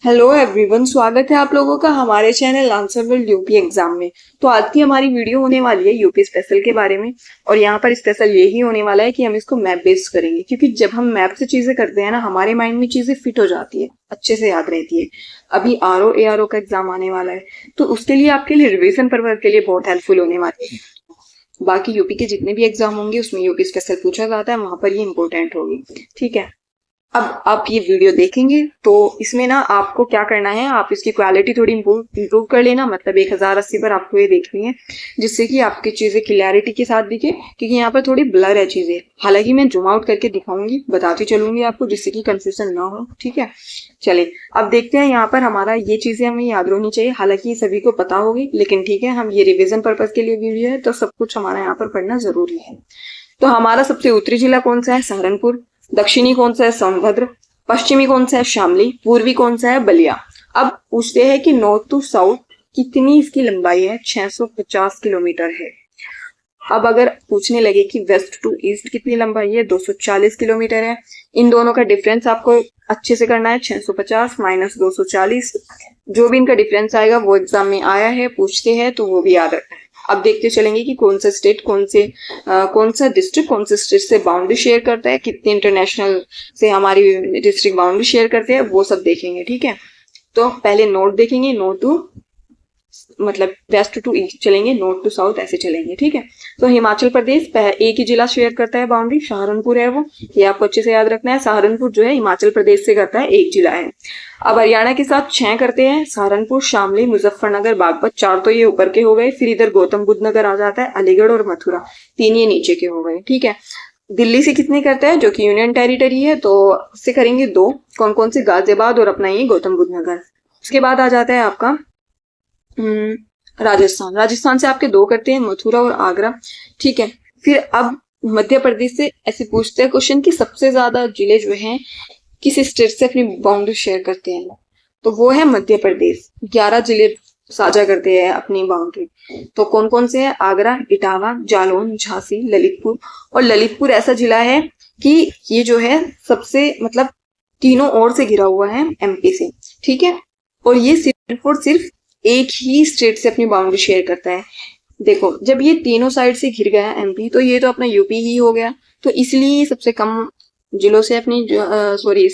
Hello everyone, स्वागत है आप लोगों का हमारे channel answer world UP exam में। तो आज की हमारी वीडियो होने वाली है यूपी स्पेशल के बारे में। और यहाँ पर स्पेशल यही होने वाला है कि हम इसको मैप बेस्ड करेंगे, क्योंकि जब हम मैप से चीजें करते हैं ना, हमारे माइंड में चीजें फिट हो जाती है, अच्छे से याद रहती है। अभी आरओ एआरओ का एग्जाम आने वाला है, तो उसके लिए आपके लिए रिविजन पर्पज के लिए बहुत हेल्पफुल होने वाली है। बाकी यूपी के जितने भी एग्जाम होंगे उसमें यूपी स्पेशल पूछा जाता है, वहां पर ये इंपॉर्टेंट होगी। ठीक है, अब आप ये वीडियो देखेंगे तो इसमें ना आपको क्या करना है, आप इसकी क्वालिटी थोड़ी इंप्रूव कर लेना। मतलब 1080 पर आपको ये देखनी है, जिससे कि आपकी चीजें क्लियरिटी के साथ दिखे, क्योंकि यहाँ पर थोड़ी ब्लर है चीजें। हालांकि मैं जूम आउट करके दिखाऊंगी, बताती चलूंगी आपको, जिससे कि कंफ्यूजन ना हो। ठीक है, चलिए अब देखते हैं। यहाँ पर हमारा ये चीजें हमें याद होनी चाहिए, हालांकि ये सभी को पता होगी, लेकिन ठीक है, हम ये रिविजन पर्पज के लिए वीडियो है तो सब कुछ हमारा यहाँ पर पढ़ना जरूरी है। तो हमारा सबसे उत्तरी जिला कौन सा है? सहारनपुर। दक्षिणी कौन सा है? सोनभद्र। पश्चिमी कौन सा है? शामली। पूर्वी कौन सा है? बलिया। अब पूछते हैं कि नॉर्थ टू साउथ कितनी इसकी लंबाई है? 650 किलोमीटर है। अब अगर पूछने लगे कि वेस्ट टू ईस्ट कितनी लंबाई है? 240 किलोमीटर है। इन दोनों का डिफरेंस आपको अच्छे से करना है, 650 माइनस 240। जो भी इनका डिफरेंस आएगा वो एग्जाम में आया है, पूछते हैं, तो वो भी याद रखना है। अब देखते चलेंगे कि कौन सा स्टेट कौन सा डिस्ट्रिक्ट कौन से स्टेट से बाउंड्री शेयर करता है, कितने इंटरनेशनल से हमारी डिस्ट्रिक्ट बाउंड्री शेयर करते हैं, वो सब देखेंगे। ठीक है, तो पहले नॉर्थ देखेंगे, नॉर्थ टू मतलब वेस्ट टू ईस्ट चलेंगे, नॉर्थ टू साउथ ऐसे चलेंगे। ठीक है, तो हिमाचल प्रदेश एक ही जिला शेयर करता है बाउंड्री, सहारनपुर है वो, ये आपको अच्छे से याद रखना है। सहारनपुर जो है हिमाचल प्रदेश से करता है, एक जिला है। अब हरियाणा के साथ 6 करते हैं, सहारनपुर, शामली, मुजफ्फरनगर, बागपत। 4 तो ये ऊपर के हो गए, फिर इधर गौतम बुद्ध नगर आ जाता है, अलीगढ़ और मथुरा। 3 ये नीचे के हो गए। ठीक है, दिल्ली से कितने करते हैं, जो कि यूनियन टेरिटरी है, तो उससे करेंगे 2। कौन कौन से? गाजियाबाद और अपना ये गौतम बुद्ध नगर। उसके बाद आ जाता है आपका राजस्थान से आपके 2 करते हैं, मथुरा और आगरा। ठीक है, फिर अब मध्य प्रदेश से ऐसे पूछते हैं क्वेश्चन कि सबसे ज्यादा जिले जो हैं किस स्टेट से अपनी बाउंड्री शेयर करते हैं, तो वो है मध्य प्रदेश। 11 जिले साझा करते हैं अपनी बाउंड्री। तो कौन कौन से हैं? आगरा, इटावा, जालौन, झांसी, ललितपुर। और ललितपुर ऐसा जिला है कि ये जो है सबसे मतलब तीनों ओर से घिरा हुआ है एमपी से। ठीक है, और ये सिर्फ और सिर्फ एक ही स्टेट से अपनी बाउंड्री शेयर करता है। देखो, जब ये तीनों साइड से घिर गया एमपी, तो ये तो अपना यूपी ही हो गया, तो इसलिए ये सबसे कम जिलों से अपनी सॉरी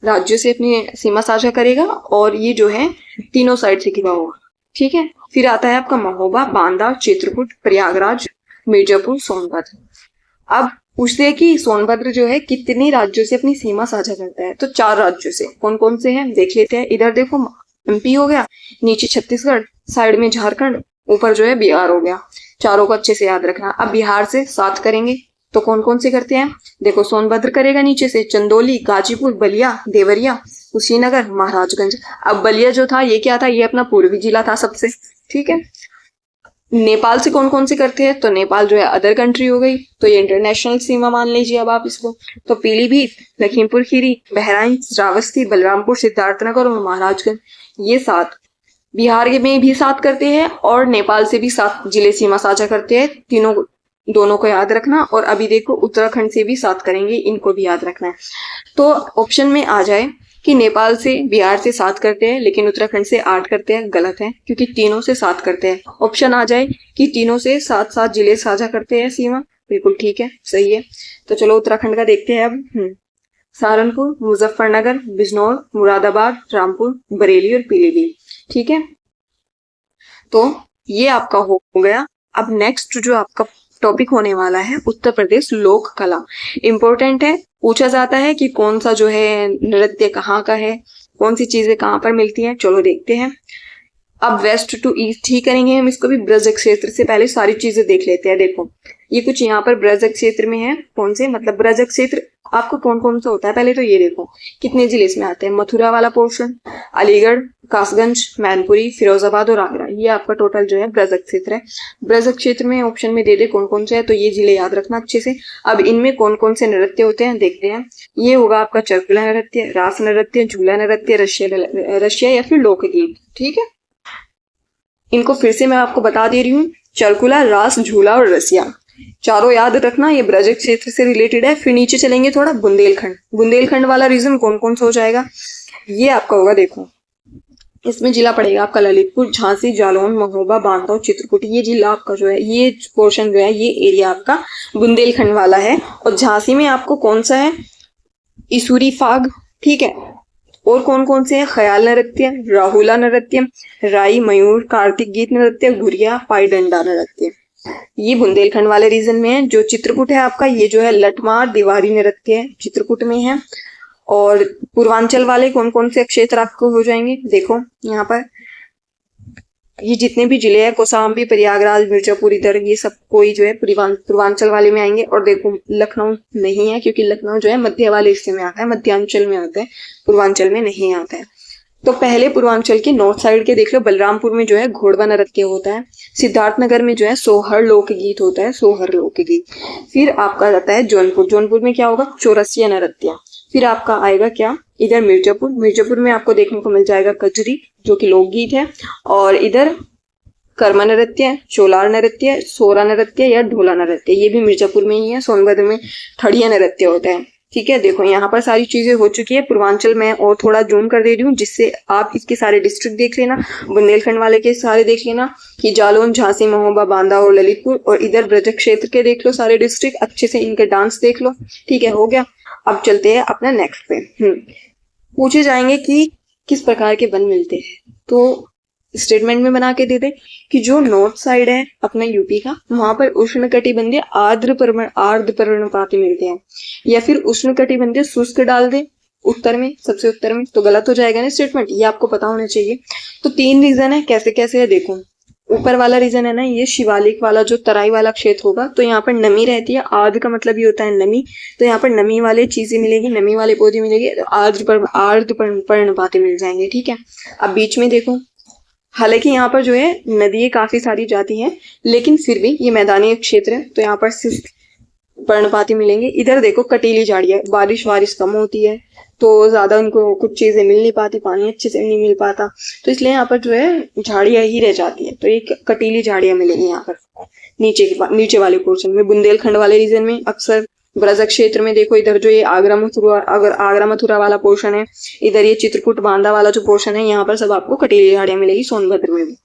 राज्यों से अपनी सीमा साझा करेगा, और ये जो है तीनों साइड से घिरा होगा। ठीक है, फिर आता है आपका महोबा, बांदा, चित्रकूट, प्रयागराज, मिर्जापुर, सोनभद्र। अब पूछते हैं कि सोनभद्र जो है कितने राज्यों से अपनी सीमा साझा करता है, तो 4 राज्यों से। कौन कौन से हैं देख लेते हैं। इधर देखो एमपी हो गया, नीचे छत्तीसगढ़, साइड में झारखंड, ऊपर जो है बिहार हो गया। चारों को अच्छे से याद रखना। अब बिहार से 7 करेंगे, तो कौन कौन से करते हैं? देखो, सोनभद्र करेगा नीचे से, चंदौली, गाजीपुर, बलिया, देवरिया, कुशीनगर, महाराजगंज। अब बलिया जो था ये क्या था? ये अपना पूर्वी जिला था सबसे। ठीक है, नेपाल से कौन कौन से करते हैं? तो नेपाल जो है अदर कंट्री हो गई, तो ये इंटरनेशनल सीमा मान लीजिए अब आप इसको। तो पीलीभीत, लखीमपुर खीरी, बहराइच, श्रावस्ती, बलरामपुर, सिद्धार्थनगर और महाराजगंज, ये 7। बिहार में भी 7 करते हैं, और नेपाल से भी 7 जिले सीमा साझा करते हैं। तीनों दोनों को याद रखना। और अभी देखो उत्तराखंड से भी 7 करेंगे, इनको भी याद रखना है। तो ऑप्शन में आ जाए कि नेपाल से बिहार से 7 करते हैं, लेकिन उत्तराखंड से 8 करते हैं, गलत है, क्योंकि तीनों से 7 करते हैं। ऑप्शन आ जाए कि तीनों से 7-7 जिले साझा करते हैं सीमा, बिल्कुल ठीक है, सही है। तो चलो उत्तराखंड का देखते हैं अब। सहारनपुर, मुजफ्फरनगर, बिजनौर, मुरादाबाद, रामपुर, बरेली और पीलीभीत। ठीक है, तो ये आपका हो गया। अब नेक्स्ट जो आपका टॉपिक होने वाला है उत्तर प्रदेश लोक कला। इंपॉर्टेंट है, पूछा जाता है कि कौन सा जो है नृत्य कहाँ का है, कौन सी चीजें कहाँ पर मिलती हैं। चलो देखते हैं। अब वेस्ट टू ईस्ट ही करेंगे हम इसको भी। ब्रज क्षेत्र से पहले सारी चीजें देख लेते हैं। देखो, ये कुछ यहाँ पर ब्रज क्षेत्र में है। कौन से? मतलब ब्रज क्षेत्र आपको कौन कौन सा होता है, पहले तो ये देखो कितने जिले इसमें आते हैं। मथुरा वाला पोर्शन, अलीगढ़, कासगंज, मैनपुरी, फिरोजाबाद और आगरा, ये आपका टोटल जो है ब्रज क्षेत्र है। ब्रज क्षेत्र में ऑप्शन में दे दे कौन कौन से है, तो ये जिले याद रखना अच्छे से। अब इनमें कौन कौन से नृत्य होते हैं देखते हैं। ये होगा आपका चरकुला नृत्य, रास नृत्य, झूला नृत्य, रशिया या फिर लोकगीत। ठीक है, इनको फिर से मैं आपको बता दे रही हूँ। चरकुला, रास, झूला और रसिया, चारों याद रखना, ये ब्रज क्षेत्र से रिलेटेड है। फिर नीचे चलेंगे थोड़ा, बुंदेलखंड। बुंदेलखंड वाला रीजन कौन कौन सा हो जाएगा? ये आपका होगा, देखो इसमें जिला पड़ेगा आपका ललितपुर, झांसी, जालौन, महोबा, बांदा और चित्रकूट। ये जिला आपका जो है, ये पोर्शन जो है, ये एरिया आपका बुंदेलखंड वाला है। और झांसी में आपको कौन सा है, इसुरी फाग, ठीक है। और कौन कौन से हैं, ख्याल नृत्य, राहुला नृत्य, राई, मयूर, कार्तिक गीत नृत्य, घुरिया, पाई डंडा नृत्य। ये बुंदेलखंड वाले रीजन में है। जो चित्रकूट है आपका, ये जो है लठमार, दीवारी नृत्य है, चित्रकूट में है। और पूर्वांचल वाले कौन कौन से क्षेत्र आपको हो जाएंगे, देखो यहाँ पर ये जितने भी जिले हैं, कौशाम्बी, प्रयागराज, मिर्जापुर, इधर ये सब कोई जो है पूर्वांचल वाले में आएंगे। और देखो लखनऊ नहीं है, क्योंकि लखनऊ जो है मध्य वाले हिस्से में आता है, मध्यांचल में आता है, पूर्वांचल में नहीं आता है। तो पहले पूर्वांचल के नॉर्थ साइड के देख लो, बलरामपुर में जो है घोड़वा नृत्य होता है, सिद्धार्थनगर में जो है सोहर लोकगीत होता है, सोहर लोकगीत। फिर आपका रहता है जौनपुर, जौनपुर में क्या होगा, चौरसिया नृत्य। फिर आपका आएगा क्या, इधर मिर्जापुर, मिर्जापुर में आपको देखने को मिल जाएगा कजरी, जो कि लोकगीत है। और इधर कर्मा नृत्य, चोलार नृत्य, सोरा नृत्य या ढोला नृत्य, ये भी मिर्जापुर में ही है। सोनभद्र में ठड़िया नृत्य होता है, ठीक है। देखो यहाँ पर सारी चीजें हो चुकी है। पूर्वांचल में और थोड़ा जूम कर दे रही हूँ, जिससे आप इसके सारे डिस्ट्रिक्ट देख लेना, बुंदेलखंड वाले के सारे देख लेना कि जालौन, झांसी, महोबा, बांदा और ललितपुर। और इधर ब्रज क्षेत्र के देख लो सारे डिस्ट्रिक्ट, अच्छे से इनके डांस देख लो, ठीक है, हो गया। अब चलते हैं अपना नेक्स्ट पे। पूछे जाएंगे कि किस प्रकार के वन मिलते हैं, तो स्टेटमेंट में बना के दे दे कि जो नॉर्थ साइड है अपना यूपी का, वहां पर उष्णकटिबंधीय आर्द्र पर्णपाती मिलते हैं। या फिर उष्णकटिबंधीय शुष्क डाल दे उत्तर में, सबसे उत्तर में, तो गलत हो जाएगा ना स्टेटमेंट, ये आपको पता होना चाहिए। तो 3 रीजन है, कैसे कैसे है देखो। ऊपर वाला रीजन है ना, ये शिवालिक वाला जो तराई वाला क्षेत्र होगा, तो यहाँ पर नमी रहती है। आर्द्र का मतलब ये होता है नमी, तो यहाँ पर नमी वाले चीजें मिलेगी, नमी वाले पौधे मिलेंगे, तो आर्द्र पर्णपाती मिल जाएंगे, ठीक है। अब बीच में देखो, हालांकि यहाँ पर जो है नदियां काफी सारी जाती हैं, लेकिन फिर भी ये मैदानी क्षेत्र है, तो यहाँ पर सिर्फ पर्णपाती मिलेंगे। इधर देखो कटीली झाड़ियां, बारिश कम होती है, तो ज्यादा उनको कुछ चीजें मिल नहीं पाती, पानी अच्छे से नहीं मिल पाता, तो इसलिए यहाँ पर जो है झाड़ियां ही रह जाती है। तो एक कटीली झाड़ियां मिलेंगी यहाँ पर नीचे वाले पोर्शन में। बुंदेलखंड वाले रीजन में अक्सर ब्रज क्षेत्र में देखो, इधर जो ये आगरा मथुरा वाला पोर्शन है, इधर ये चित्रकूट बांदा वाला जो पोर्शन है, यहाँ पर सब आपको कटीली झाड़ियां मिलेगी, सोनभद्र में भी।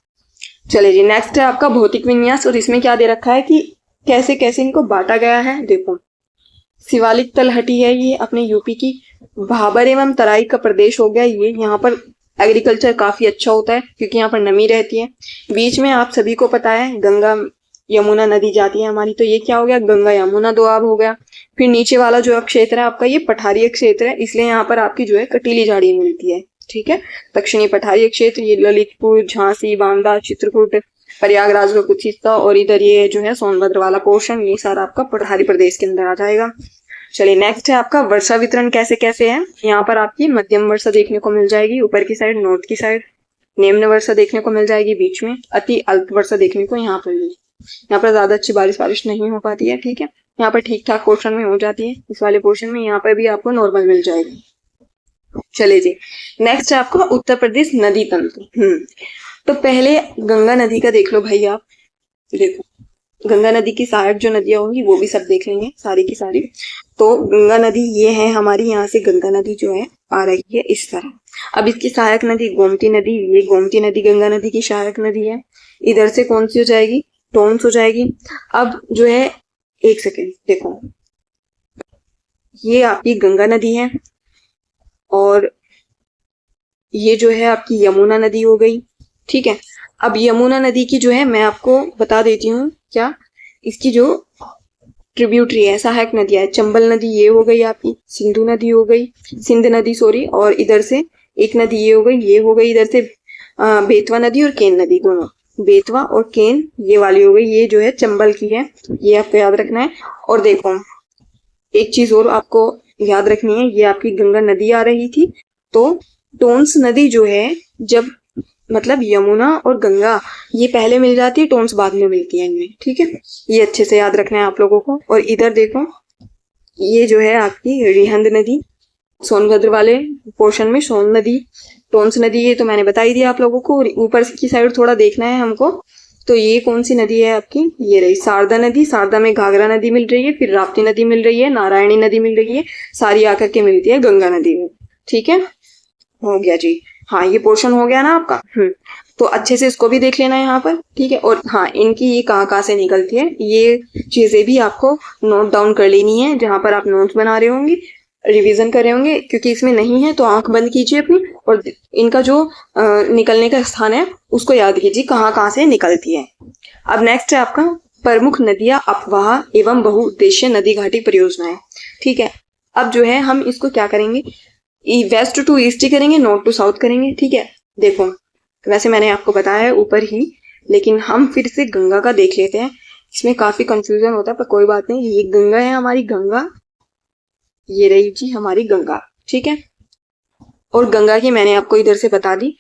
चले जी, नेक्स्ट है आपका भौतिक विन्यास। और इसमें क्या दे रखा है कि कैसे कैसे इनको बांटा गया है। देखो शिवालिक तलहटी है ये अपने यूपी की, भाबर एवं तराई का प्रदेश हो गया ये। यहाँ पर एग्रीकल्चर काफी अच्छा होता है, क्योंकि यहाँ पर नमी रहती है। बीच में आप सभी को पता है गंगा यमुना नदी जाती है हमारी, तो ये क्या हो गया, गंगा यमुना दोआब हो गया। फिर नीचे वाला जो क्षेत्र है आपका, ये पठारीय क्षेत्र है, इसलिए यहाँ पर आपकी जो है कटीली झाड़ी मिलती है, ठीक है। दक्षिणी पठारीय क्षेत्र, ये ललितपुर, झांसी, बांदा, चित्रकूट, प्रयागराज का कुछ हिस्सा, और इधर ये जो है सोनभद्र वाला पोर्शन, ये सारा आपका पठारी प्रदेश के अंदर आ जाएगा। चलिए नेक्स्ट है आपका वर्षा वितरण कैसे कैसे है। यहाँ पर आपकी मध्यम वर्षा देखने को मिल जाएगी ऊपर की साइड, नॉर्थ की साइड निम्न वर्षा देखने को मिल जाएगी, बीच में अति अल्प वर्षा देखने को यहाँ पर मिलेगी। यहाँ पर ज्यादा अच्छी बारिश नहीं हो पाती है, ठीक है। यहाँ पर ठीक ठाक पोर्शन में हो जाती है, इस वाले पोर्शन में यहाँ पर भी आपको नॉर्मल मिल जाएगी। चलिए जी, नेक्स्ट है आपका उत्तर प्रदेश नदी तंत्र। तो पहले गंगा नदी का देख लो भाई आप, देखो गंगा नदी की सहायक जो नदियां होंगी वो भी सब देख लेंगे सारी की सारी। तो गंगा नदी ये है हमारी, यहाँ से गंगा नदी जो है आ रही है इस तरह। अब इसकी सहायक नदी गोमती नदी, ये गोमती नदी गंगा नदी की सहायक नदी है। इधर से कौन सी हो जाएगी, टोन्स हो जाएगी। अब जो है एक सेकेंड देखो, ये आपकी गंगा नदी है और ये जो है आपकी यमुना नदी हो गई, ठीक है। अब यमुना नदी की जो है मैं आपको बता देती हूँ क्या, इसकी जो ट्रिब्यूटरी है सहायक नदियां है, चंबल नदी ये हो गई आपकी, सिंधु नदी हो गई, सिंध नदी सॉरी, और इधर से एक नदी ये हो गई इधर से बेतवा नदी और केन नदी, दोनों बेतवा और केन ये वाली हो गई, ये जो है चंबल की है, ये आपको याद रखना है। और देखो एक चीज और आपको याद रखनी है, ये आपकी गंगा नदी आ रही थी, तो टोन्स नदी जो है जब मतलब यमुना और गंगा ये पहले मिल जाती है, टोन्स बाद में मिलती है इनमें, ठीक है। ये अच्छे से याद रखना है आप लोगों को। और इधर देखो ये जो है आपकी रिहंद नदी, सोनभद्र वाले पोर्शन में सोन नदी, टोन्स नदी, ये तो मैंने बता ही दिया आप लोगों को। ऊपर की साइड थोड़ा देखना है हमको, तो ये कौन सी नदी है आपकी, ये रही शारदा नदी। शारदा में घाघरा नदी मिल रही है, फिर राप्ती नदी मिल रही है, नारायणी नदी मिल रही है, सारी आकर के मिलती है गंगा नदी में, ठीक है। हो गया जी। हाँ, ये पोर्शन हो गया ना आपका। तो अच्छे से इसको भी देख लेना है यहाँ पर, ठीक है। और हाँ, इनकी ये कहाँ कहाँ से निकलती है, ये चीजें भी आपको नोट डाउन कर लेनी है जहाँ पर आप नोट्स बना रहे होंगे, रिवीजन कर रहे होंगे। क्योंकि इसमें नहीं है तो आंख बंद कीजिए अपनी, और इनका जो निकलने का स्थान है उसको याद कीजिए कहाँ कहाँ से निकलती है। अब नेक्स्ट है आपका प्रमुख नदियां, अपवाह एवं बहुउद्देशीय नदी घाटी परियोजनाएं। ठीक है, अब जो है हम इसको क्या करेंगे, वेस्ट टू ईस्ट ही करेंगे, नॉर्थ टू साउथ करेंगे। ठीक है, देखो वैसे मैंने आपको बताया है ऊपर ही, लेकिन हम फिर से गंगा का देख लेते हैं। इसमें काफी कंफ्यूजन होता है पर कोई बात नहीं। ये गंगा है हमारी, गंगा ये रही जी हमारी गंगा। ठीक है, और गंगा की मैंने आपको इधर से बता दी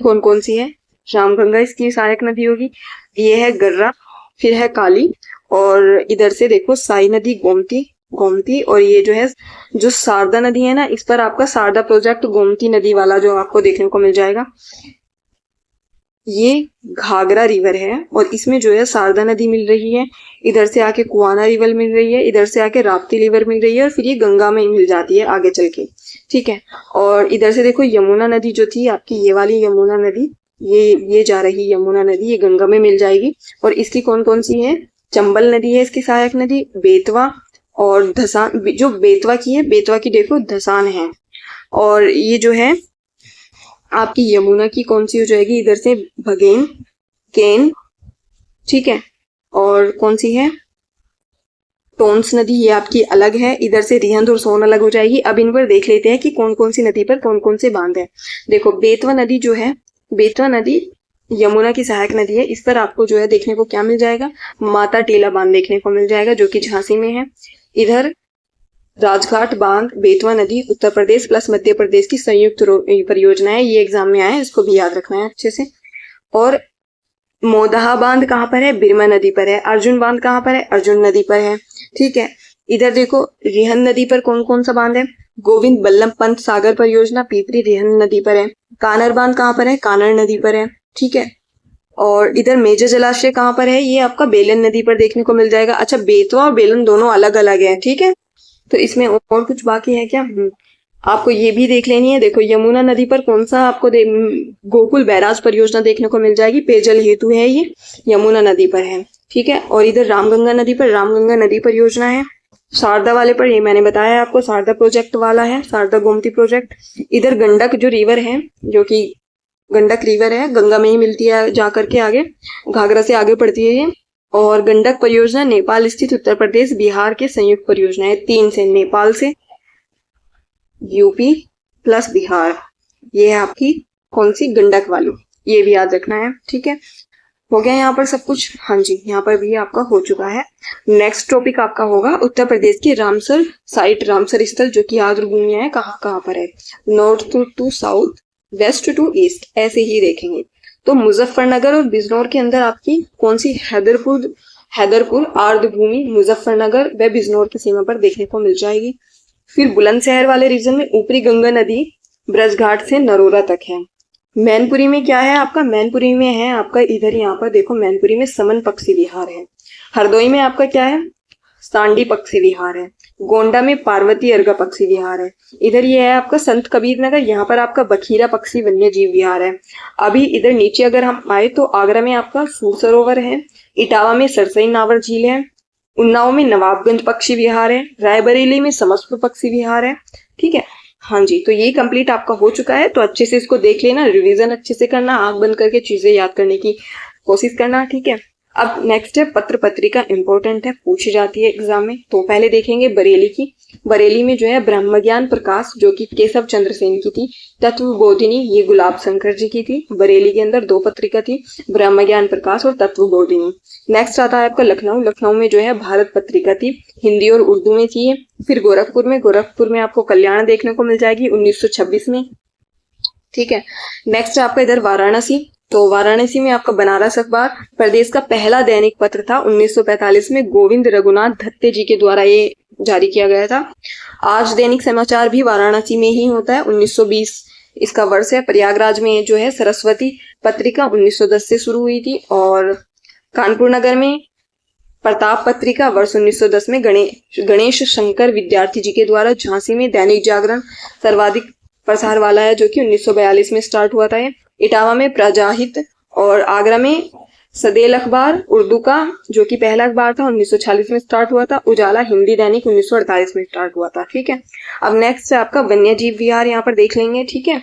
कौन कौन सी है। रामगंगा इसकी सहायक नदी होगी, ये है गर्रा, फिर है काली, और इधर से देखो साई नदी, गोमती, गोमती, और ये जो है जो शारदा नदी है ना, इस पर आपका शारदा प्रोजेक्ट गोमती नदी वाला जो आपको देखने को मिल जाएगा। ये घाघरा रिवर है और इसमें जो है शारदा नदी मिल रही है, इधर से आके कुआना रिवर मिल रही है, इधर से आके राप्ती रिवर मिल रही है, और फिर ये गंगा में मिल जाती है आगे चल के। ठीक है, और इधर से देखो यमुना नदी जो थी आपकी, ये वाली यमुना नदी, ये जा रही यमुना नदी, ये गंगा में मिल जाएगी। और इसकी कौन कौन सी है, चंबल नदी है इसकी सहायक नदी, बेतवा और धसान। जो बेतवा की है, बेतवा की देखो धसान है। और ये जो है आपकी यमुना की कौन सी हो जाएगी, इधर से भगेन, केन। ठीक है, और कौन सी है, टोंस नदी, ये आपकी अलग है, इधर से रिहंद और सोन अलग हो जाएगी। अब इन पर देख लेते हैं कि कौन कौन सी नदी पर कौन कौन से बांध है। देखो बेतवा नदी जो है, बेतवा नदी यमुना की सहायक नदी है, इस पर आपको जो है देखने को क्या मिल जाएगा, माता टीला बांध देखने को मिल जाएगा जो कि झांसी में है। इधर राजघाट बांध, बेतवा नदी, उत्तर प्रदेश प्लस मध्य प्रदेश की संयुक्त परियोजना है, ये एग्जाम में आया है, इसको भी याद रखना है अच्छे से। और मोदाहा बांध कहाँ पर है, बिरमा नदी पर है। अर्जुन बांध कहाँ पर है, अर्जुन नदी पर है। ठीक है, इधर देखो रिहन नदी पर कौन कौन सा बांध है, गोविंद बल्लभ पंत सागर परियोजना पिपरी रिहन नदी पर है। कानर बांध कहाँ पर है, कानर नदी पर है। ठीक है, और इधर मेजर जलाशय कहाँ पर है, ये आपका बेलन नदी पर देखने को मिल जाएगा। अच्छा, बेतवा और बेलन दोनों अलग अलग है। ठीक है, तो इसमें और कुछ बाकी है क्या, आपको ये भी देख लेनी है। देखो यमुना नदी पर कौन सा आपको गोकुल बैराज परियोजना देखने को मिल जाएगी, पेयजल हेतु है, ये यमुना नदी पर है। ठीक है, और इधर रामगंगा नदी पर रामगंगा नदी परियोजना है। शारदा वाले पर ये मैंने बताया आपको, शारदा प्रोजेक्ट वाला है, शारदा गोमती प्रोजेक्ट। इधर गंडक जो रिवर है, जो कि गंडक रिवर है, गंगा में ही मिलती है जाकर के आगे, घाघरा से आगे पड़ती है ये। और गंडक परियोजना नेपाल स्थित उत्तर प्रदेश बिहार के संयुक्त परियोजना है, 3 से, नेपाल से, यूपी प्लस बिहार। ये है आपकी कौन सी, गंडक वाली, ये भी याद रखना है। ठीक है, हो गया यहाँ पर सब कुछ। हाँ जी, यहाँ पर भी आपका हो चुका है। नेक्स्ट टॉपिक आपका होगा उत्तर प्रदेश की रामसर साइट, रामसर स्थल जो कि आर्द्रभूमि है, कहाँ कहाँ पर है, north to south, west to east, ऐसे ही देखेंगे। तो मुजफ्फरनगर और बिजनौर के अंदर आपकी कौन सी, हैदरपुर आर्द्रभूमि मुजफ्फरनगर व बिजनौर की सीमा पर देखने को मिल जाएगी। फिर बुलंदशहर वाले रीजन में ऊपरी गंगा नदी ब्रजघाट से नरोरा तक है। मैनपुरी में क्या है आपका, मैनपुरी में है आपका इधर, यहाँ पर देखो मैनपुरी में समन पक्षी विहार है। हरदोई में आपका क्या है, सांडी पक्षी विहार है। गोंडा में पार्वती अर्घा पक्षी विहार है। इधर ये है आपका संत कबीर नगर, यहाँ पर आपका बखीरा पक्षी वन्य जीव विहार है। अभी इधर नीचे अगर हम आए तो आगरा में आपका सूर सरोवर है, इटावा में सरसई नावर झील है, उन्नाव में नवाबगंज पक्षी विहार है, रायबरेली में समस्तपुर पक्षी विहार है। ठीक है, हाँ जी, तो ये कंप्लीट आपका हो चुका है। तो अच्छे से इसको देख लेना, रिवीजन अच्छे से करना, आंख बंद करके चीजें याद करने की कोशिश करना। ठीक है, अब नेक्स्ट है पत्र पत्रिका, इंपॉर्टेंट है, पूछी जाती है एग्जाम में। तो पहले देखेंगे बरेली की। बरेली में जो है ब्रह्म ज्ञान प्रकाश जो कि केशव चंद्र सेन की थी, तत्व बोधिनी ये गुलाब शंकर जी की थी। बरेली के अंदर 2 पत्रिका थी, ब्रह्म ज्ञान प्रकाश और तत्व बोधिनी। नेक्स्ट आता है आपका लखनऊ। लखनऊ में जो है भारत पत्रिका थी, हिंदी और उर्दू में थी। फिर गोरखपुर में आपको कल्याण देखने को मिल जाएगी 1926 में। ठीक है, नेक्स्ट आपका इधर वाराणसी। तो वाराणसी में आपका बनारस अखबार प्रदेश का पहला दैनिक पत्र था, 1945 में गोविंद रघुनाथ दत्ते जी के द्वारा ये जारी किया गया था। आज दैनिक समाचार भी वाराणसी में ही होता है, 1920 इसका वर्ष है। प्रयागराज में जो है सरस्वती पत्रिका 1910 से शुरू हुई थी, और कानपुर नगर में प्रताप पत्रिका वर्ष 1910 में गणेश शंकर विद्यार्थी जी के द्वारा। झांसी में दैनिक जागरण सर्वाधिक प्रसार वाला है जो कि 1942 में स्टार्ट हुआ था ये। इटावा में प्रजाहित और आगरा में सदेल अखबार उर्दू का जो कि पहला अखबार था 1946 में स्टार्ट हुआ था। उजाला हिंदी दैनिक 1948 में स्टार्ट हुआ था। ठीक है, अब नेक्स्ट है आपका वन्य जीव विहार, यहाँ पर देख लेंगे। ठीक है,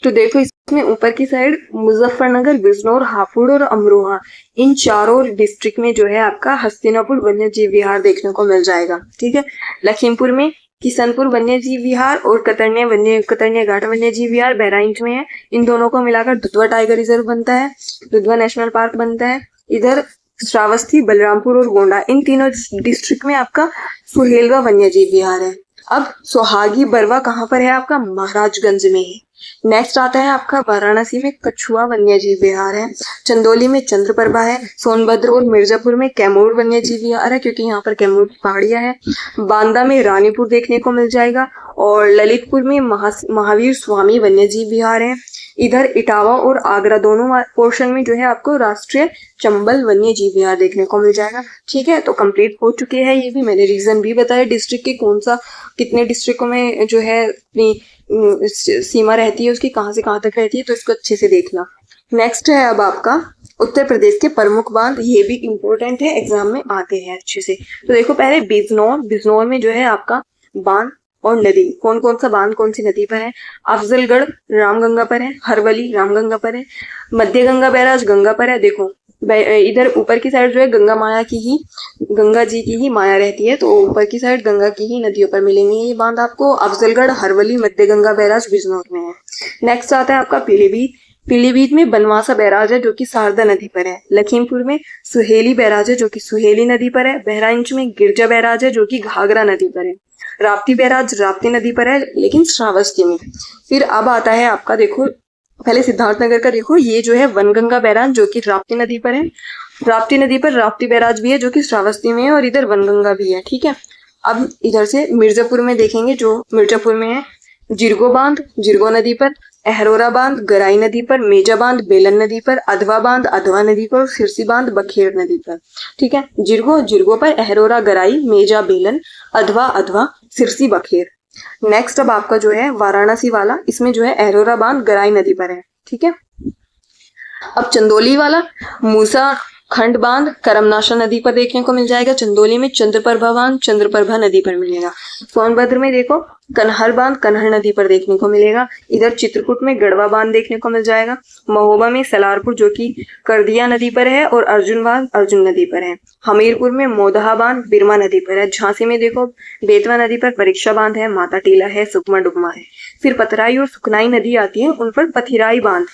तो देखो इसमें ऊपर की साइड मुजफ्फरनगर, बिजनौर, हापुड़ और अमरोहा, इन चारों डिस्ट्रिक्ट में जो है आपका हस्तिनापुर वन्य जीव विहार देखने को मिल जाएगा। ठीक है, लखीमपुर में किशनपुर वन्य जीव विहार और कतरनिया घाट वन्य जीव विहार बहराइच में है। इन दोनों को मिलाकर दुधवा टाइगर रिजर्व बनता है, दुधवा नेशनल पार्क बनता है। इधर श्रावस्ती, बलरामपुर और गोंडा, इन तीनों डिस्ट्रिक्ट में आपका सुहेलवा वन्य जीव विहार है। अब सुहागी बरवा कहाँ पर है आपका? महाराजगंज में है। नेक्स्ट आता है आपका वाराणसी में कछुआ वन्य जीव विहार है। चंदौली में चंद्रप्रभा है। सोनभद्र और मिर्जापुर में कैमूर वन्य जीव विहार है क्योंकि यहाँ पर कैमूर की पहाड़ियां है। बांदा में रानीपुर देखने को मिल जाएगा और ललितपुर में महावीर स्वामी वन्य जीव विहार है। इधर इटावा और आगरा दोनों पोर्शन में जो है आपको राष्ट्रीय चंबल वन्य जीव विहार देखने को मिल जाएगा। ठीक है, तो कंप्लीट हो चुके हैं ये भी, मैंने रीजन भी बताया डिस्ट्रिक्ट के कौन सा कितने डिस्ट्रिक्टों में जो है अपनी सीमा रहती है उसकी, कहाँ से कहाँ तक रहती है, तो इसको अच्छे से देखना। नेक्स्ट है अब आपका उत्तर प्रदेश के प्रमुख बांध, ये भी इम्पोर्टेंट है, एग्जाम में आते हैं अच्छे से। तो देखो पहले बिजनौर में जो है आपका बांध और नदी, कौन कौन सा बांध कौन सी नदी पर है? अफजलगढ़ रामगंगा पर है, हरवली रामगंगा पर है, मध्य गंगा बैराज गंगा पर है। देखो इधर ऊपर की साइड जो है गंगा जी की ही माया रहती है, तो ऊपर की साइड गंगा की ही नदियों पर मिलेंगे ये बांध आपको। अफजलगढ़, हरवली, मध्य गंगा बैराज बिजनौर में है। नेक्स्ट आता है आपका पीलीभीत में बनवासा बैराज है जो कि शारदा नदी पर है। लखीमपुर में सुहेली बैराज है जो कि सुहेली नदी पर है। बहराइच में गिरजा बैराज है जो कि घाघरा नदी पर है। राप्ती बैराज राप्ती नदी पर है लेकिन श्रावस्ती में। फिर अब आता है आपका, देखो पहले सिद्धार्थनगर का देखो, ये जो है वनगंगा बैराज जो कि राप्ती नदी पर है। राप्ती नदी पर राप्ती बैराज भी है जो कि श्रावस्ती में है और इधर वनगंगा भी है। ठीक है, अब इधर से मिर्जापुर में देखेंगे, जो मिर्जापुर में है जिरगो बांध जिरगो नदी पर, अहरोरा बांध गराई नदी पर, मेजा बांध बेलन नदी पर, अधवा बांध अधवा नदी पर, सिरसी बांध बखेड़ नदी पर। ठीक है, जिरगो पर, अहरोरा गराई, मेजा बेलन, अधवा सिरसी बखेड़। नेक्स्ट अब आपका जो है वाराणसी वाला, इसमें जो है अहरोरा बांध गराई नदी पर है। ठीक है, अब चंदौली वाला मूसा खंड बांध करमनाशा नदी पर देखने को मिल जाएगा। चंदौली में चंद्रप्रभा बांध चंद्रप्रभा नदी पर मिलेगा। सोनभद्र में देखो कन्हर बांध कन्हर नदी पर देखने को मिलेगा। इधर चित्रकूट में गढ़वा बांध देखने को मिल जाएगा। महोबा में सलारपुर जो कि करदिया नदी पर है और अर्जुन बांध अर्जुन नदी पर है। हमीरपुर में मोदहा बांध बिरमा नदी पर है। झांसी में देखो बेतवा नदी पर परीक्षा बांध है, माता टीला है, सुकमा डुगमा है। फिर पथराई और सुकनाई नदी आती है, उन पर पथिराई बांध।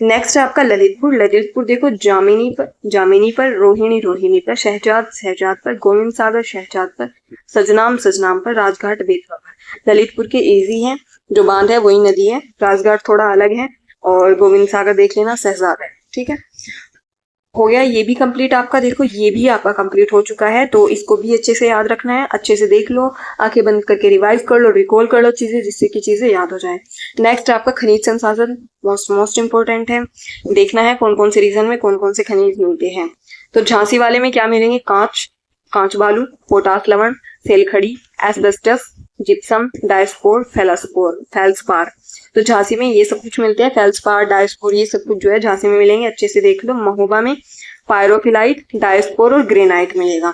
नेक्स्ट है आपका ललितपुर देखो जामिनी पर, रोहिणी पर, शहजाद पर, गोविंद सागर पर, सजनाम पर, राजघाट बेतवा पर। ललितपुर के इजी है, जो बांध है वही नदी है, राजघाट थोड़ा अलग है और गोविंद सागर देख लेना शहजाद है। ठीक है, हो गया ये भी कंप्लीट आपका। देखो ये भी आपका कंप्लीट हो चुका है, तो इसको भी अच्छे से याद रखना है, अच्छे से देख लो, आंखें बंद करके रिवाइज कर लो, रिकॉल कर लो चीजें, जिससे कि चीजें याद हो जाए। नेक्स्ट आपका खनिज संसाधन मोस्ट इंपोर्टेंट है, देखना है कौन कौन से रीजन में कौन कौन से खनिज मिलते हैं। तो झांसी वाले में क्या मिलेंगे? कांच बालू, पोटास लवण, सेलखड़ी, एस्बेस्टस, जिप्सम, डायस्पोर, फेल्सपार। तो झांसी में ये सब कुछ मिलते हैं, फेल्सपार, डायस्पोर, ये सब कुछ जो है झांसी में मिलेंगे, अच्छे से देख लो। महोबा में पायरोफिलाइट, डायस्पोर और ग्रेनाइट मिलेगा।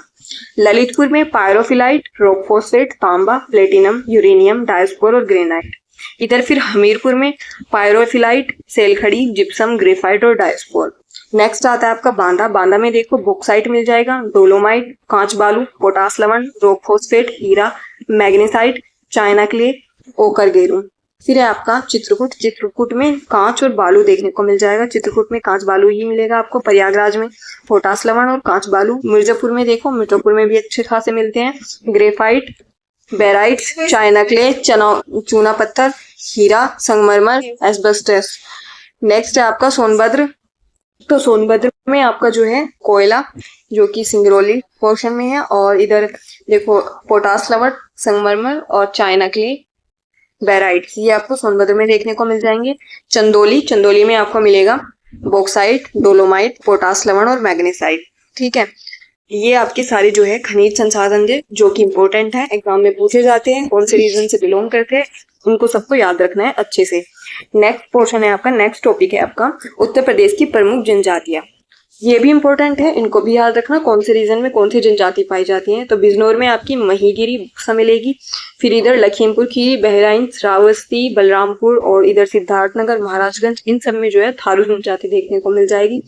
ललितपुर में पायरोफिलाइट, रॉक फॉस्फेट, तांबा, प्लेटिनम, यूरेनियम, डायस्पोर और ग्रेनाइट। इधर फिर हमीरपुर में पायरोफिलाइट, सेलखड़ी, जिप्सम, ग्रेफाइट और डायस्पोर। नेक्स्ट आता है आपका बांदा में देखो बॉक्साइट मिल जाएगा, डोलोमाइट, कांच बालू, पोटास लवण, रॉक फॉस्फेट, हीरा, मैग्नेसाइट, चाइना क्ले, ओकर गेरू। फिर है आपका चित्रकूट में कांच और बालू देखने को मिल जाएगा, चित्रकूट में कांच बालू ही मिलेगा आपको। प्रयागराज में पोटास लवण और कांच बालू। मिर्जापुर में देखो मिर्जापुर में भी अच्छे खासे मिलते हैं, ग्रेफाइट, बेराइट, चाइना क्ले, चूना पत्थर, हीरा, संगमरमर, एस्बेस्टस। नेक्स्ट है आपका सोनभद्र। तो सोनभद्र में आपका जो है कोयला जो कि सिंगरौली पोर्शन में है, और इधर देखो पोटास लवण, संगमरमर और चाइना क्ले, बेराइट, ये आपको सोनभद्र में देखने को मिल जाएंगे। चंदौली में आपको मिलेगा बॉक्साइट, डोलोमाइट, पोटास लवण और मैग्नेसाइट। ठीक है, ये आपके सारे जो है खनिज संसाधन जो कि इम्पोर्टेंट है, एग्जाम में पूछे जाते हैं, कौन से रीजन से बिलोंग करते हैं, उनको सबको याद रखना है अच्छे से। नेक्स्ट पोर्शन है आपका, नेक्स्ट टॉपिक है आपका उत्तर प्रदेश की प्रमुख जनजातियां। ये भी इंपॉर्टेंट है, इनको भी याद रखना, कौन से रीजन में कौन सी जनजाति पाई जाती हैं। तो बिजनौर में आपकी महिगिरी सा मिलेगी, फिर इधर लखीमपुर खीरी, बहराइच, श्रावस्ती, बलरामपुर और इधर सिद्धार्थनगर, महाराजगंज, इन सब में जो है थारू जनजाति देखने को मिल जाएगी।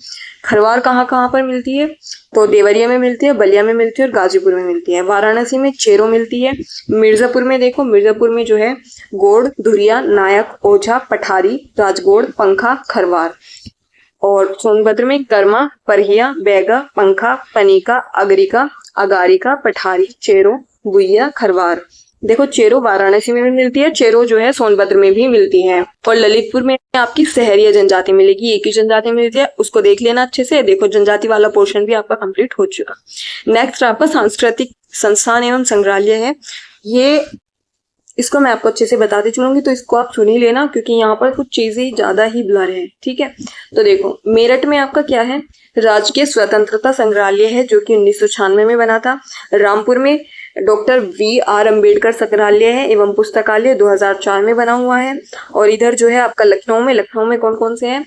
खरवार कहाँ कहाँ पर मिलती है, तो देवरिया में मिलती है, बलिया में मिलती है और गाजीपुर में मिलती है। वाराणसी में चेरो मिलती है। मिर्जापुर में देखो, मिर्जापुर में जो है गोड़, धुरिया, नायक, ओझा, पठारी, राजगोड़, पंखा, खरवार। और सोनभद्र में कर्मा, परहिया, बैगा, पंखा, पनिका, अगरिका, अगारिका, पठारी, चेरो, बुइया, खरवार। देखो चेरो वाराणसी में भी मिलती है, चेरो जो है सोनभद्र में भी मिलती है। और ललितपुर में आपकी सहरिया जनजाति मिलेगी, एक ही जनजाति मिलती है, उसको देख लेना अच्छे से। देखो जनजाति वाला पोर्शन भी आपका कंप्लीट हो चुका। नेक्स्ट आपका सांस्कृतिक संस्थान एवं संग्रहालय है। ये इसको मैं आपको अच्छे से बताती चलूंगी, तो इसको आप सुन ही लेना क्योंकि यहाँ पर कुछ चीजें ज्यादा ही ब्लर है, ठीक है। तो देखो मेरठ में आपका क्या है, राजकीय स्वतंत्रता संग्रहालय है जो कि 1996 में बना था। रामपुर में डॉक्टर वी.आर. अम्बेडकर संग्रहालय है एवं पुस्तकालय 2004 में बना हुआ है। और इधर जो है आपका लखनऊ में कौन कौन से हैं,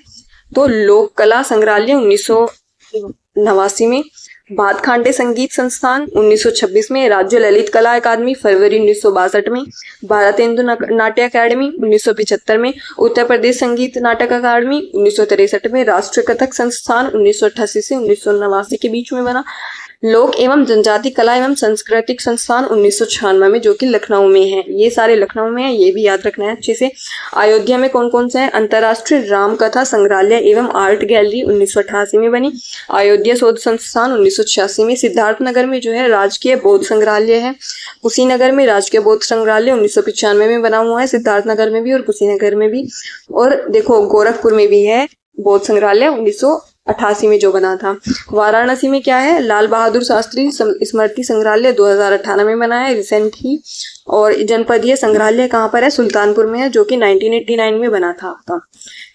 तो लोक कला संग्रहालय 1989 में, भातखांडे संगीत संस्थान 1926 में, राज्य ललित कला अकादमी फरवरी 1962 में, भारतेंदु नाट्य अकादमी 1975 में, उत्तर प्रदेश संगीत नाटक अकादमी 1963 में, राष्ट्रीय कथक संस्थान 1988 से 1989 के बीच में बना, लोक एवं जनजाति कला एवं सांस्कृतिक संस्थान 1996 में जो कि लखनऊ में है। ये सारे लखनऊ में है, ये भी याद रखना है अच्छे से। अयोध्या में कौन कौन सा है, अंतर्राष्ट्रीय राम कथा संग्रहालय एवं आर्ट गैलरी 1988 में बनी, अयोध्या शोध संस्थान 1986 में, सिद्धार्थनगर में जो है राजकीय बौद्ध संग्रहालय है, कुशीनगर में राजकीय बौद्ध संग्रहालय 1995 में बना हुआ है, सिद्धार्थनगर में भी और कुशीनगर में भी। और देखो गोरखपुर में भी है बौद्ध संग्रहालय 1988 में जो बना था। वाराणसी में क्या है, लाल बहादुर शास्त्री स्मृति संग्रहालय 2018 में बना है रिसेंट ही। और जनपदीय संग्रहालय कहाँ पर है, सुल्तानपुर में है जो कि 1989 में बना था आपका।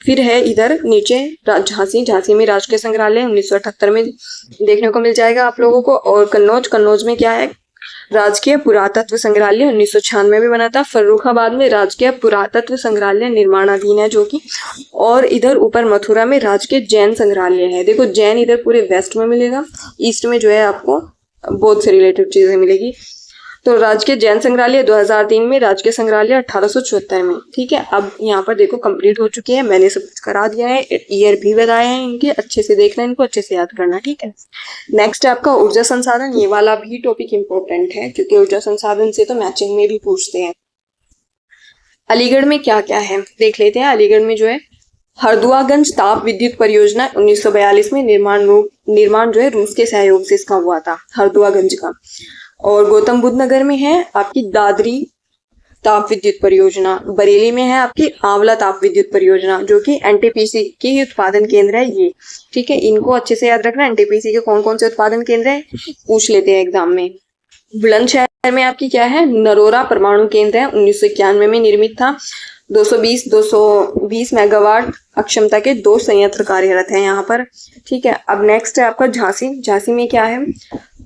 फिर है इधर नीचे झांसी में राजकीय संग्रहालय 1978 में देखने को मिल जाएगा आप लोगों को। और कन्नौज में क्या है, राजकीय पुरातत्व संग्रहालय 1996 में बना था। फर्रुखाबाद में राजकीय पुरातत्व संग्रहालय निर्माणाधीन है जो कि। और इधर ऊपर मथुरा में राजकीय जैन संग्रहालय है। देखो जैन इधर पूरे वेस्ट में मिलेगा, ईस्ट में जो है आपको बौद्ध से रिलेटेड चीजें मिलेगी। तो राजकीय जैन संग्रहालय 2003 में, राजकीय संग्रहालय 1874 में, ठीक है। अब यहाँ पर देखो कंप्लीट हो चुकी है, मैंने सब कुछ करा दिया है, ईयर भी बताए हैं इनके, अच्छे से देखना, इनको अच्छे से याद करना, ठीक है। नेक्स्ट है आपका ऊर्जा संसाधन। ये वाला भी टॉपिक इंपॉर्टेंट है क्योंकि ऊर्जा संसाधन से तो मैचिंग में भी पूछते हैं। अलीगढ़ में क्या क्या है देख लेते हैं। अलीगढ़ में जो है हरदुआगंज ताप विद्युत परियोजना 1942 में निर्माण जो है रूस के सहयोग से इसका हुआ था, हरदुआगंज का। और गौतम बुद्ध नगर में है आपकी दादरी ताप विद्युत परियोजना। बरेली में है आपकी आंवला ताप विद्युत परियोजना जो कि एनटीपीसी के उत्पादन केंद्र है ये, ठीक है। इनको अच्छे से याद रखना, एनटीपीसी के कौन कौन से उत्पादन केंद्र है पूछ लेते हैं एग्जाम में। बुलंदशहर में आपकी क्या है, नरोरा परमाणु केंद्र है, 1991 में निर्मित था। 220 मेगावाट अक्षमता के 2 संयंत्र कार्यरत हैं यहाँ पर, ठीक है। अब नेक्स्ट है आपका झांसी में क्या है,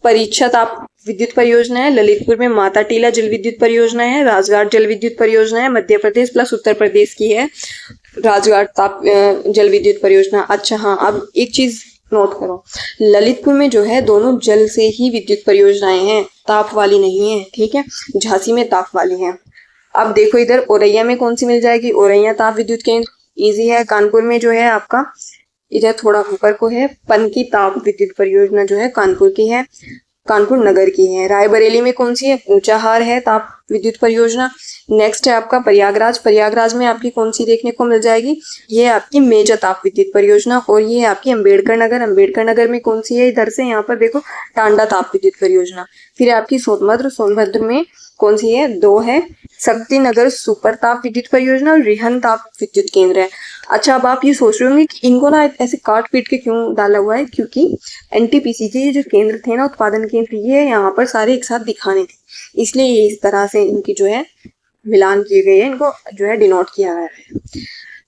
परीक्षा ताप विद्युत परियोजना है। ललितपुर में माता टीला जल विद्युत परियोजना है, राजघाट जल विद्युत परियोजना है, मध्य प्रदेश प्लस उत्तर प्रदेश की है राजघाट ताप जल विद्युत परियोजना। अच्छा हाँ, अब एक चीज नोट करो, ललितपुर में जो है दोनों जल से ही विद्युत परियोजनाएं हैं, ताप वाली नहीं है, ठीक है। झांसी में ताप वाली है। अब देखो इधर औरैया में कौन सी मिल जाएगी, औरैया ताप विद्युत केंद्र इजी है। कानपुर में जो है आपका इधर थोड़ा ऊपर को है पनकी ताप विद्युत परियोजना जो है कानपुर की है, कानपुर नगर की है। रायबरेली में कौन सी है, ऊंचाहार है ताप विद्युत परियोजना। नेक्स्ट है आपका प्रयागराज में आपकी कौन सी देखने को मिल जाएगी, ये आपकी मेजा ताप विद्युत परियोजना। और ये है आपकी अंबेडकर नगर में कौन सी है, इधर से यहाँ पर देखो टांडा ताप विद्युत परियोजना। फिर आपकी सोनभद्र में कौन सी है, 2 है, शक्ति नगर सुपर ताप विद्युत परियोजना और रिहन ताप विद्युत केंद्र है। अच्छा अब आप ये सोच रहे होंगे कि इनको ना ऐसे काट पीट के क्यों डाला हुआ है, क्योंकि एनटीपीसी के जो केंद्र थे ना उत्पादन केंद्र, ये यहाँ पर सारे एक साथ दिखाने थे, इसलिए ये इस तरह से इनकी जो है मिलान किए गए हैं, इनको जो है डिनोट किया गया है।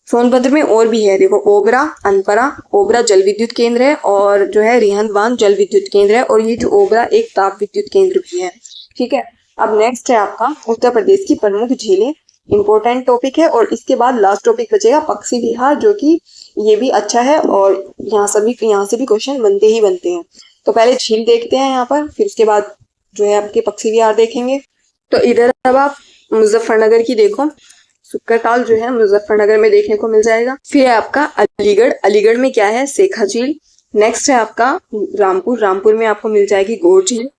सोनभद्र में और भी है, देखो ओबरा, अनपरा। ओबरा जल विद्युत केंद्र है और जो है रिहंद बांध जल विद्युत केंद्र है, और ये जो ओबरा एक ताप विद्युत केंद्र भी है। ठीक है, अब नेक्स्ट है आपका उत्तर प्रदेश की प्रमुख झीलें। इंपॉर्टेंट टॉपिक है। और इसके बाद लास्ट टॉपिक बचेगा पक्षी विहार, जो कि ये भी अच्छा है और यहाँ से भी क्वेश्चन बनते ही बनते हैं। तो पहले झील देखते हैं यहाँ पर, फिर उसके बाद जो है आपके पक्षी विहार देखेंगे। तो इधर अब आप मुजफ्फरनगर की देखो, सुक्कर ताल जो है मुजफ्फरनगर में देखने को मिल जाएगा। फिर है आपका अलीगढ़। अलीगढ़ में क्या है, सेखा झील। नेक्स्ट है आपका रामपुर। रामपुर में आपको मिल जाएगी गौर झील।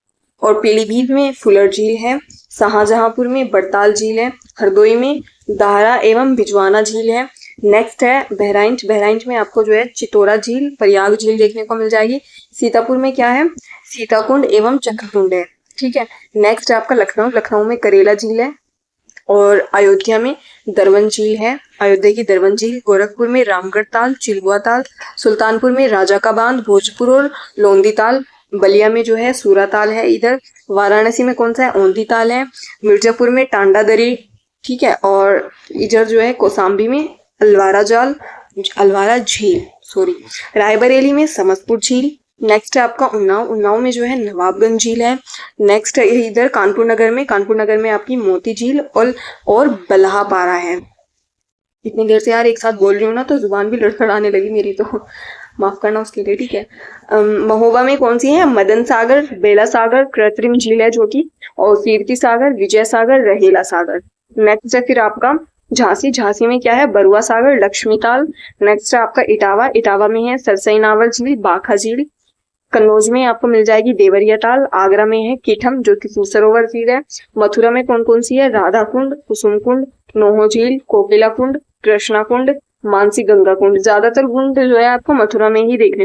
और पीलीभीत में फुलर झील है। शाहजहांपुर में बड़ताल झील है। हरदोई में दाहरा एवं बिजवाना झील है। नेक्स्ट है बहराइच। बहराइच में आपको जो है चितौरा झील, प्रयाग झील देखने को मिल जाएगी। सीतापुर में क्या है, सीताकुंड एवं चक्रकुंड है। ठीक है, नेक्स्ट है आपका लखनऊ। लखनऊ में करेला झील है। और अयोध्या में दरवन झील है, अयोध्या की दरवन झील। गोरखपुर में रामगढ़ ताल, चिलबुआ ताल। सुल्तानपुर में राजा का बांध, भोजपुर और लोंदी ताल। बलिया में जो है सूरा ताल है इधर। वाराणसी में कौन सा है, औंधी ताल है। मिर्जापुर में टांडा दरी। ठीक है, और इधर जो है कौसाम्बी में अलवारा झील सॉरी। रायबरेली में समस्तपुर झील। नेक्स्ट है आपका उन्नाव। उन्नाव में जो है नवाबगंज झील है। नेक्स्ट है इधर कानपुर नगर में आपकी मोती झील और बल्हापारा है। इतनी देर से यार एक साथ बोल रही हूँ ना, तो जुबान भी लड़खड़ाने लगी मेरी, तो माफ करना उसके लिए। ठीक है, महोबा में कौन सी है, मदन सागर, बेला सागर, कृत्रिम झील है जो कि, और कीर्ति सागर, विजय सागर, रहेला सागर। नेक्स्ट है फिर आपका झांसी। झांसी में क्या है, बरुआ सागर, लक्ष्मी ताल। नेक्स्ट है आपका इटावा। इटावा में है सरसई नावल झील, बाखा झील। कन्नौज में आपको मिल जाएगी देवरिया ताल। आगरा में है कीठम जो कि सरोवर झील है। मथुरा में कौन कौन सी है, राधा कुंड, कुसुम कुंड, नोहो झील, कोकिला कुंड, कृष्णा कुंड, मानसी गंगा कुंड। ज्यादातर कुंड जो है आपको मथुरा में ही देखने